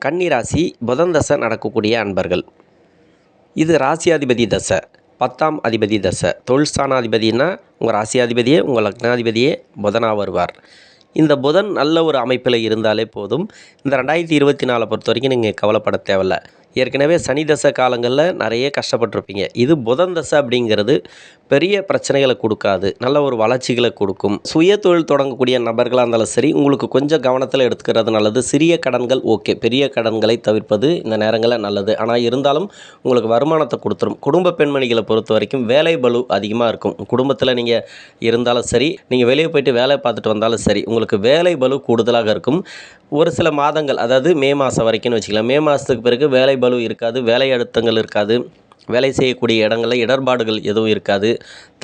கன்னி ராசி புதன் தசை நடக்கக்கூடிய அன்பர்கள். இது ராசியாதிபதி தசை, 10ஆம் அதிபதி தசை. தொழில் ஸ்தானாதிபதினா உங்கள் ராசியாதிபதியே உங்கள் லக்னாதிபதியே புதனாக வருவார். இந்த புதன் நல்ல ஒரு அமைப்பில் இருந்தாலே போதும். இந்த 2024 பொறுத்த வரைக்கும் நீங்கள் கவலைப்பட தேவையில்ல. ஏற்கனவே சனி தசை காலங்களில் நிறைய கஷ்டப்பட்டிருப்பீங்க. இது புதன் தசை அப்படிங்கிறது பெரிய பிரச்சனைகளை கொடுக்காது, நல்ல ஒரு வளர்ச்சிகளை கொடுக்கும். சுய தொழில் தொடங்கக்கூடிய நபர்களாக இருந்தாலும் சரி, உங்களுக்கு கொஞ்சம் கவனத்தில் எடுத்துக்கிறது நல்லது. சிறிய கடன்கள் ஓகே, பெரிய கடன்களை தவிர்ப்பது இந்த நேரங்களில் நல்லது. ஆனால் இருந்தாலும் உங்களுக்கு வருமானத்தை கொடுத்துரும். குடும்ப பெண்மணிகளை பொறுத்த வரைக்கும் வேலை பளு அதிகமாக இருக்கும். குடும்பத்தில் நீங்கள் இருந்தாலும் சரி, நீங்கள் வெளியே போய்ட்டு வேலை பார்த்துட்டு வந்தாலும் சரி, உங்களுக்கு வேலை பளு கூடுதலாக இருக்கும். ஒரு சில மாதங்கள், அதாவது மே மாதம் வரைக்கும்னு வச்சுக்கலாம். மே மாதத்துக்கு பிறகு வேலை பளு இருக்காது, வேலை அழுத்தங்கள் இருக்காது, வேலை செய்யக்கூடிய இடங்களில் இடர்பாடுகள் எதுவும் இருக்காது,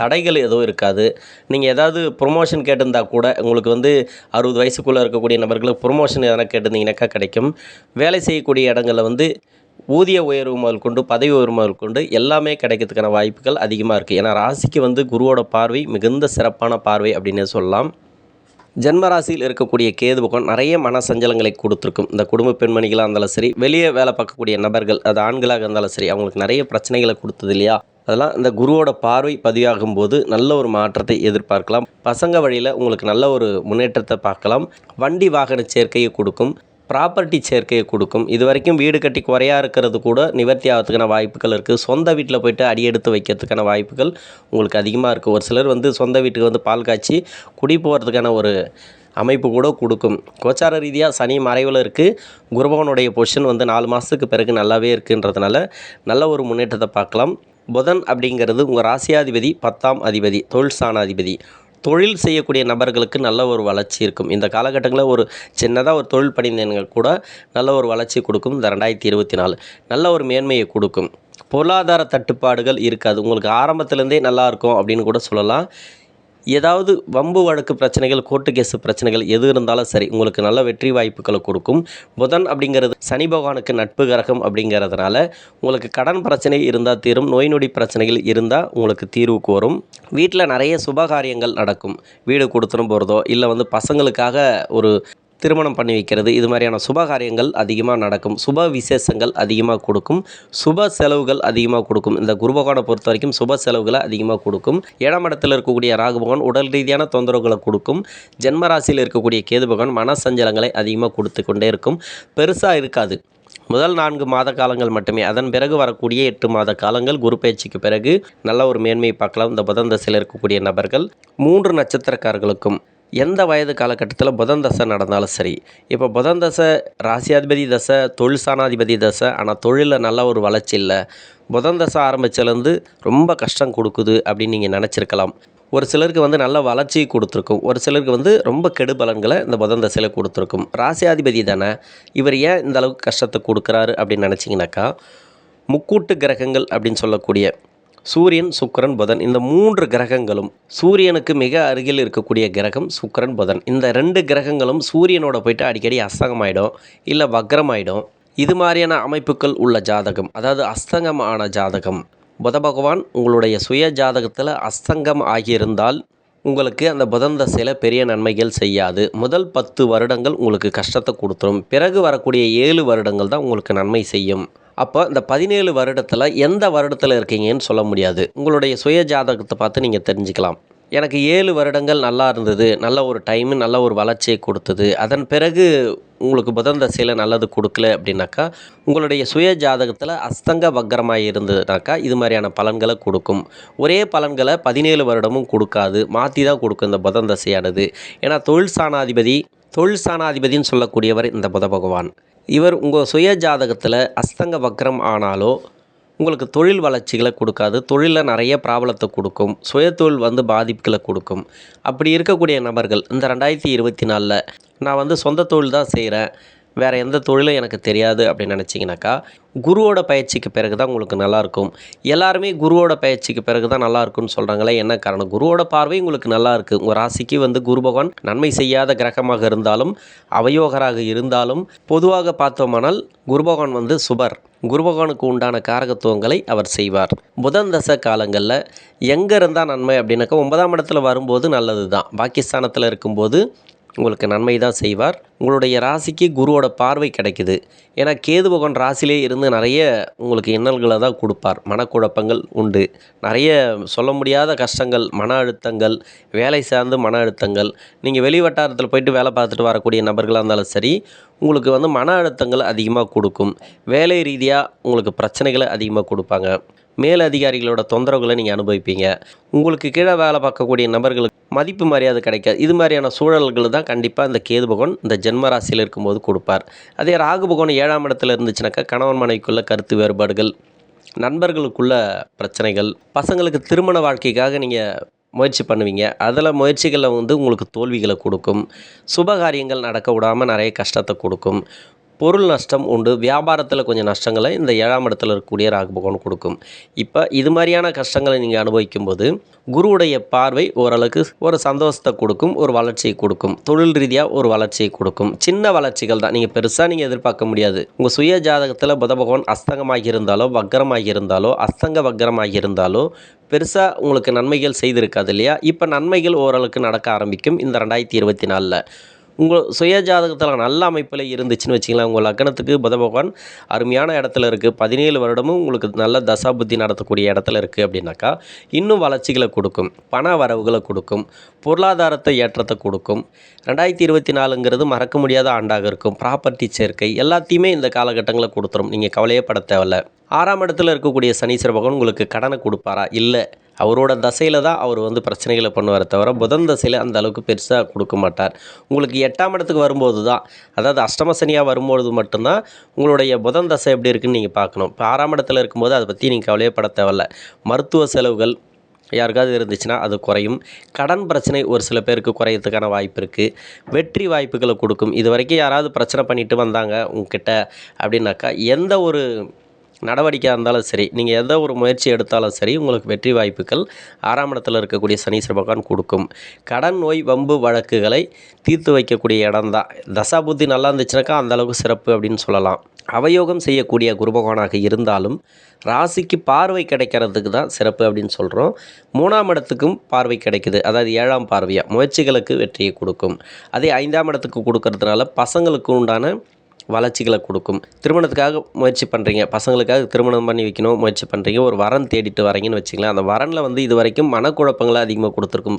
தடைகள் எதுவும் இருக்காது. நீங்கள் ஏதாவது ப்ரொமோஷன் கேட்டிருந்தால் கூட உங்களுக்கு 60 வயசுக்குள்ளே இருக்கக்கூடிய நபர்களுக்கு ப்ரொமோஷன் எதனா கேட்டிருந்தீங்கன்னாக்கா கிடைக்கும். வேலை செய்யக்கூடிய இடங்களில் ஊதிய உயர்வு முதல் கொண்டு பதவி உயர்வு முதல் கொண்டு எல்லாமே கிடைக்கிறதுக்கான வாய்ப்புகள் அதிகமாக இருக்குது. ஏன்னா ராசிக்கு குருவோட பார்வை மிகுந்த சிறப்பான பார்வை அப்படின்னு சொல்லலாம். ஜென்மராசியில் இருக்கக்கூடிய கேது பகவான் நிறைய மன சஞ்சலங்களை கொடுத்துருக்கும். இந்த குடும்ப பெண்மணிகளாக இருந்தாலும் சரி, வெளியே வேலை பார்க்கக்கூடிய நபர்கள், அது ஆண்களாக இருந்தாலும் சரி, அவங்களுக்கு நிறைய பிரச்சனைகளை கொடுத்தது இல்லையா? அதெல்லாம் இந்த குருவோட பார்வை பதிவாகும் போது நல்ல ஒரு மாற்றத்தை எதிர்பார்க்கலாம். பசங்க வழியில் உங்களுக்கு நல்ல ஒரு முன்னேற்றத்தை பார்க்கலாம். வண்டி வாகன சேர்க்கையை கொடுக்கும், ப்ராப்பர்ட்டி சேர்க்கையை கொடுக்கும். இது வரைக்கும் வீடு கட்டி குறையாக இருக்கிறது கூட நிவர்த்தி ஆகிறதுக்கான வாய்ப்புகள் இருக்குது. சொந்த வீட்டில் போய்ட்டு அடியெடுத்து வைக்கிறதுக்கான வாய்ப்புகள் உங்களுக்கு அதிகமாக இருக்குது. ஒரு சிலர் சொந்த வீட்டுக்கு பால் காய்ச்சி குடி போகிறதுக்கான ஒரு அமைப்பு கூட கொடுக்கும். கோச்சார ரீதியாக சனி மறைவில் இருக்குது. குருபகனுடைய பொசிஷன் 4 மாதத்துக்கு பிறகு நல்லாவே இருக்குன்றதுனால நல்ல ஒரு முன்னேற்றத்தை பார்க்கலாம். புதன் அப்படிங்கிறது உங்கள் ராசியாதிபதி, 10ஆம் அதிபதி, தொழில் ஸ்தானாதிபதி. தொழில் செய்யக்கூடிய நபர்களுக்கு நல்ல ஒரு வளர்ச்சி இருக்கும். இந்த காலகட்டங்களில் ஒரு சின்னதாக ஒரு தொழில் பண்ணியிருந்தீங்க கூட நல்ல ஒரு வளர்ச்சி கொடுக்கும். இந்த 2024 நல்ல ஒரு மேன்மையை கொடுக்கும். பொருளாதார தட்டுப்பாடுகள் இருக்காது. உங்களுக்கு ஆரம்பத்துலேருந்தே நல்லாயிருக்கும் அப்படின்னு கூட சொல்லலாம். ஏதாவது வம்பு வழக்கு பிரச்சனைகள், கோர்ட்டு கேஸு பிரச்சனைகள் எது இருந்தாலும் சரி, உங்களுக்கு நல்ல வெற்றி வாய்ப்புகளை கொடுக்கும். புதன் அப்படிங்கிறது சனி பகவானுக்கு நட்பு கிரகம் அப்படிங்கிறதுனால உங்களுக்கு கடன் பிரச்சனை இருந்தால் தீரும், நோய் நொடி பிரச்சனைகள் இருந்தால் உங்களுக்கு தீர்வுக்கு வரும். வீட்டில் நிறைய சுபகாரியங்கள் நடக்கும். வீடு கொடுத்துரும் போகிறதோ இல்லை பசங்களுக்காக ஒரு திருமணம் பண்ணி வைக்கிறது, இது மாதிரியான சுபகாரியங்கள் அதிகமாக நடக்கும். சுப விசேஷங்கள் அதிகமாக கொடுக்கும். சுப செலவுகள் அதிகமாக கொடுக்கும். இந்த குரு பகவானை பொறுத்த வரைக்கும் சுப செலவுகளை அதிகமாக கொடுக்கும். 7ஆம் இடத்தில் இருக்கக்கூடிய ராகு பகவான் உடல் ரீதியான தொந்தரவுகளை கொடுக்கும். ஜென்மராசியில் இருக்கக்கூடிய கேது பகவான் மனசஞ்சலங்களை அதிகமாக கொடுத்து கொண்டே இருக்கும். பெருசாக இருக்காது. முதல் 4 மாத காலங்கள் மட்டுமே. அதன் பிறகு வரக்கூடிய 8 மாத காலங்கள் குரு பயிற்சிக்கு பிறகு நல்ல ஒரு மேன்மையை பார்க்கலாம். இந்த புதன் தசையில் இருக்கக்கூடிய நபர்கள் 3 நட்சத்திரக்காரர்களுக்கும் எந்த வயது காலகட்டத்தில் புதன் தசை நடந்தாலும் சரி, இப்போ புதன் தசை ராசியாதிபதி தசை, தொழில் ஸ்தானாதிபதி தசை, ஆனால் தொழிலில் நல்ல ஒரு வளர்ச்சி இல்லை, புதன் தசை ஆரம்பித்ததுலேருந்து ரொம்ப கஷ்டம் கொடுக்குது அப்படின்னு நீங்கள் நினச்சிருக்கலாம். ஒரு சிலருக்கு நல்ல வளர்ச்சி கொடுத்துருக்கும். ஒரு சிலருக்கு ரொம்ப கெடு பலன்களை இந்த புதன் தசையில் கொடுத்துருக்கும். ராசியாதிபதி தானே, இவர் ஏன் இந்த அளவுக்கு கஷ்டத்தை கொடுக்குறாரு அப்படின்னு நினச்சிங்கனாக்கா, முக்கூட்டு கிரகங்கள் அப்படின்னு சொல்லக்கூடிய சூரியன், சுக்கிரன், புதன், இந்த 3 கிரகங்களும், சூரியனுக்கு மிக அருகில் இருக்கக்கூடிய கிரகம் சுக்கிரன், புதன், இந்த 2 கிரகங்களும் சூரியனோட போய்ட்டு அடிக்கடி அஸ்தங்கமாயிடும், இல்லை வக்ரமாயிடும். இது மாதிரியான அமைப்புகள் உள்ள ஜாதகம், அதாவது அஸ்தங்கமான ஜாதகம், புத பகவான் உங்களுடைய சுய ஜாதகத்தில் அஸ்தங்கம் ஆகியிருந்தால் உங்களுக்கு அந்த புதன் தசையில் பெரிய நன்மைகள் செய்யாது. முதல் 10 வருடங்கள் உங்களுக்கு கஷ்டத்தை கொடுத்துரும். பிறகு வரக்கூடிய 7 வருடங்கள் தான் உங்களுக்கு நன்மை செய்யும். அப்போ இந்த 17 வருடத்தில் எந்த வருடத்தில் இருக்கீங்கன்னு சொல்ல முடியாது. உங்களுடைய சுய ஜாதகத்தை பார்த்து நீங்கள் தெரிஞ்சுக்கலாம். எனக்கு 7 வருடங்கள் நல்லா இருந்தது, நல்ல ஒரு டைமு, நல்ல ஒரு வளர்ச்சியை கொடுத்தது, அதன் பிறகு உங்களுக்கு புதன் தசையில் நல்லது கொடுக்கல அப்படின்னாக்கா, உங்களுடைய சுய ஜாதகத்தில் அஸ்தங்க வக்ரமாக இருந்ததுனாக்கா இது மாதிரியான பலன்களை கொடுக்கும். ஒரே பலன்களை 17 வருடமும் கொடுக்காது, மாற்றி தான் கொடுக்கும் இந்த புதன் தசையானது. ஏன்னா தொழில் ஸ்தானாதிபதின்னு சொல்லக்கூடியவர் இந்த புத பகவான். இவர் உங்கள் சுய ஜாதகத்தில் அஸ்தங்க வக்ரம் ஆனாலோ உங்களுக்கு தொழில் வளர்ச்சிகளை கொடுக்காது, தொழிலில் நிறைய ப்ராப்ளத்தை கொடுக்கும், சுய தொழில் பாதிப்புகளை கொடுக்கும். அப்படி இருக்கக்கூடிய நபர்கள் இந்த 2024 நான் சொந்த தொழில் தான் செய்கிறேன், வேறு எந்த தொழிலும் எனக்கு தெரியாது அப்படின்னு நினச்சிங்கனாக்கா, குருவோட பயிற்சிக்கு பிறகு தான் உங்களுக்கு நல்லாயிருக்கும். எல்லாருமே குருவோட பயிற்சிக்கு பிறகு தான் நல்லாயிருக்குன்னு சொல்கிறாங்களே, என்ன காரணம்? குருவோட பார்வை உங்களுக்கு நல்லா இருக்குது. உங்கள் ராசிக்கு குரு பகவான் நன்மை செய்யாத கிரகமாக இருந்தாலும், அவயோகராக இருந்தாலும், பொதுவாக பார்த்தோமானால் குரு பகவான் சுபர். குரு பகவானுக்கு உண்டான காரகத்துவங்களை அவர் செய்வார். புதன் தசை காலங்களில் எங்கே இருந்தால் நன்மை அப்படின்னாக்கா, 9ஆம் இடத்துல வரும்போது நல்லது தான். பாகிஸ்தானத்தில் இருக்கும்போது உங்களுக்கு நன்மை தான் செய்வார். உங்களுடைய ராசிக்கு குருவோட பார்வை கிடைக்குது. ஏன்னா கேது பகவான் ராசியிலே இருந்து நிறைய உங்களுக்கு இன்னல்களை தான் கொடுப்பார். மனக்குழப்பங்கள் உண்டு. நிறைய சொல்ல முடியாத கஷ்டங்கள், மன அழுத்தங்கள், வேலை சார்ந்து மன அழுத்தங்கள். நீங்கள் வெளி வட்டாரத்தில் போயிட்டு வேலை பார்த்துட்டு வரக்கூடிய நபர்களாக இருந்தாலும் சரி, உங்களுக்கு வந்து மன அழுத்தங்கள் அதிகமாக கொடுக்கும். வேலை ரீதியாக உங்களுக்கு பிரச்சனைகளை அதிகமாக கொடுப்பாங்க. மேல் அதிகாரிகளோட தொந்தரவுகளை நீங்கள் அனுபவிப்பீங்க. உங்களுக்கு கீழே வேலை பார்க்கக்கூடிய நபர்களுக்கு மதிப்பு மரியாதை கிடைக்காது. இது மாதிரியான சூழல்கள் தான் கண்டிப்பாக இந்த கேது பகவான் இந்த ஜென்ம ராசியில் இருக்கும்போது கொடுப்பார். அதே ராகு பகவான் 7ஆம் இடத்துல இருந்துச்சுனாக்கா கணவன் மனைவிக்குள்ள கருத்து வேறுபாடுகள், நண்பர்களுக்குள்ள பிரச்சனைகள், பசங்களுக்கு திருமண வாழ்க்கைக்காக நீங்கள் முயற்சி பண்ணுவீங்க. அதில் முயற்சிகளில் வந்து உங்களுக்கு தோல்விகளை கொடுக்கும். சுபகாரியங்கள் நடக்க விடாமல் நிறைய கஷ்டத்தை கொடுக்கும். பொருள் நஷ்டம் உண்டு. வியாபாரத்தில் கொஞ்சம் நஷ்டங்களை இந்த 7ஆம் இடத்துல இருக்கக்கூடிய ராகு பகவான் கொடுக்கும். இப்போ இது மாதிரியான கஷ்டங்களை நீங்கள் அனுபவிக்கும்போது குருவுடைய பார்வை ஓரளவுக்கு ஒரு சந்தோஷத்தை கொடுக்கும், ஒரு வளர்ச்சியை கொடுக்கும். தொழில் ரீதியாக ஒரு வளர்ச்சியை கொடுக்கும். சின்ன வளர்ச்சிகள் தான், நீங்கள் பெருசாக நீங்கள் எதிர்பார்க்க முடியாது. உங்கள் சுய ஜாதகத்தில் புத பகவான் அஸ்தங்கமாகி இருந்தாலோ, வக்கரமாகி இருந்தாலோ, அஸ்தங்க வக்கரமாகி இருந்தாலோ பெருசாக உங்களுக்கு நன்மைகள் செய்திருக்காது இல்லையா? இப்போ நன்மைகள் ஓரளவுக்கு நடக்க ஆரம்பிக்கும் இந்த 2024. உங்கள் சுய ஜாதகத்தில் நல்ல அமைப்பில் இருந்துச்சுன்னு வச்சிங்களேன், உங்கள் லக்னத்துக்கு புத பகவான் அருமையான இடத்துல இருக்குது, 17 வருடமும் உங்களுக்கு நல்ல தசாபுத்தி நடத்தக்கூடிய இடத்துல இருக்குது அப்படின்னாக்கா இன்னும் வளர்ச்சிகளை கொடுக்கும், பண வரவுகளை கொடுக்கும், பொருளாதாரத்தை ஏற்றத்தை கொடுக்கும். 2024ங்கிறது மறக்க முடியாத ஆண்டாக இருக்கும். ப்ராப்பர்ட்டி சேர்க்கை எல்லாத்தையுமே இந்த காலகட்டங்களில் கொடுத்துரும். நீங்கள் கவலையே பட தேவையில்ல. 6ஆம் இடத்துல இருக்கக்கூடிய சனீஸ்வர பகவான் உங்களுக்கு கடனை கொடுப்பாரா? இல்லை. அவரோட தசையில் தான் அவர் வந்து பிரச்சனைகளை பண்ணுவார் தவிர புதன் தசையில் அந்த அளவுக்கு பெருசாக கொடுக்க மாட்டார். உங்களுக்கு 8ஆம் இடத்துக்கு வரும்போது தான், அதாவது அஷ்டம சனியாக வரும்போது மட்டும்தான் உங்களுடைய புதன் தசை எப்படி இருக்குன்னு நீங்கள் பார்க்கணும். இப்போ 6ஆம் இடத்துல இருக்கும்போது அதை பற்றி நீங்கள் கவலையப்பட தேவையில்ல. மருத்துவ செலவுகள் யாருக்காவது இருந்துச்சுன்னா அது குறையும். கடன் பிரச்சனை ஒரு சில பேருக்கு குறையறதுக்கான வாய்ப்பு இருக்குது. வெற்றி வாய்ப்புகளை கொடுக்கும். இது வரைக்கும் யாராவது பிரச்சனை பண்ணிட்டு வந்தாங்க உங்ககிட்ட அப்படின்னாக்கா எந்த ஒரு நடவடிக்கையாக இருந்தாலும் சரி, நீங்கள் எந்த ஒரு முயற்சி எடுத்தாலும் சரி, உங்களுக்கு வெற்றி வாய்ப்புகள் 6ஆம் இடத்துல இருக்கக்கூடிய சனீஸ்வர பகவான் கொடுக்கும். கடன், நோய், வம்பு வழக்குகளை தீர்த்து வைக்கக்கூடிய இடம்தான். தசாபுத்தி நல்லா இருந்துச்சுனாக்கா அந்தளவுக்கு சிறப்பு அப்படின்னு சொல்லலாம். அவயோகம் செய்யக்கூடிய குரு பகவானாக இருந்தாலும் ராசிக்கு பார்வை கிடைக்கிறதுக்கு தான் சிறப்பு அப்படின்னு சொல்கிறோம். 3ஆம் இடத்துக்கும் பார்வை கிடைக்குது, அதாவது 7ஆம் பார்வையாக முயற்சிகளுக்கு வெற்றியை கொடுக்கும். அதே 5ஆம் இடத்துக்கு கொடுக்கறதுனால பசங்களுக்கு உண்டான வளர்ச்சிகளை கொடுக்கும். திருமணத்துக்காக முயற்சி பண்ணுறீங்க, பசங்களுக்காக திருமணம் பண்ணி வைக்கணும் முயற்சி பண்ணுறீங்க, ஒரு வரன் தேடிட்டு வரீங்கன்னு வச்சுங்களேன். அந்த வரனில் வந்து இது வரைக்கும் மனக்குழப்பங்களை அதிகமாக கொடுத்துருக்கும்,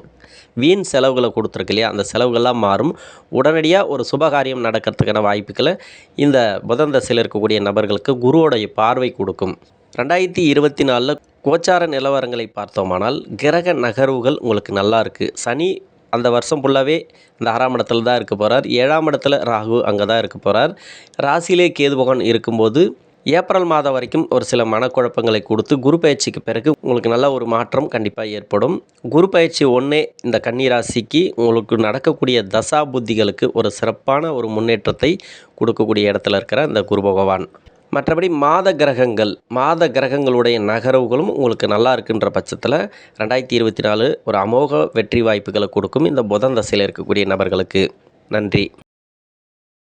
வீண் செலவுகளை கொடுத்துருக்கு இல்லையா? அந்த செலவுகள்லாம் மாறும். உடனடியாக ஒரு சுபகாரியம் நடக்கிறதுக்கான வாய்ப்புகளை இந்த புதன் தசையில் இருக்கக்கூடிய நபர்களுக்கு குருவோடைய பார்வை கொடுக்கும். 2024 கோச்சார நிலவரங்களை பார்த்தோமானால் கிரக நகர்வுகள் உங்களுக்கு நல்லா இருக்குது. சனி அந்த வருஷம் ஃபுல்லாகவே இந்த 6ஆம் இடத்துல தான் இருக்க போகிறார். 7ஆம் இடத்துல ராகு அங்கே தான் இருக்க போகிறார். ராசியிலே கேது பகவான் இருக்கும்போது ஏப்ரல் மாதம் வரைக்கும் ஒரு சில மனக்குழப்பங்களை கொடுத்து குரு பயிற்சிக்கு பிறகு உங்களுக்கு நல்ல ஒரு மாற்றம் கண்டிப்பாக ஏற்படும். குரு பயிற்சி ஒன்றே இந்த கன்னி ராசிக்கு உங்களுக்கு நடக்கக்கூடிய தசா புத்திகளுக்கு ஒரு சிறப்பான ஒரு முன்னேற்றத்தை கொடுக்கக்கூடிய இடத்துல இருக்கிற இந்த குரு பகவான். மற்றபடி மாத கிரகங்களுடைய நகர்வுகளும் உங்களுக்கு நல்லா இருக்குன்ற பட்சத்தில் 2024 ஒரு அமோக வெற்றி வாய்ப்புகளை கொடுக்கும் இந்த புதன் தசையில் இருக்கக்கூடிய நபர்களுக்கு. நன்றி.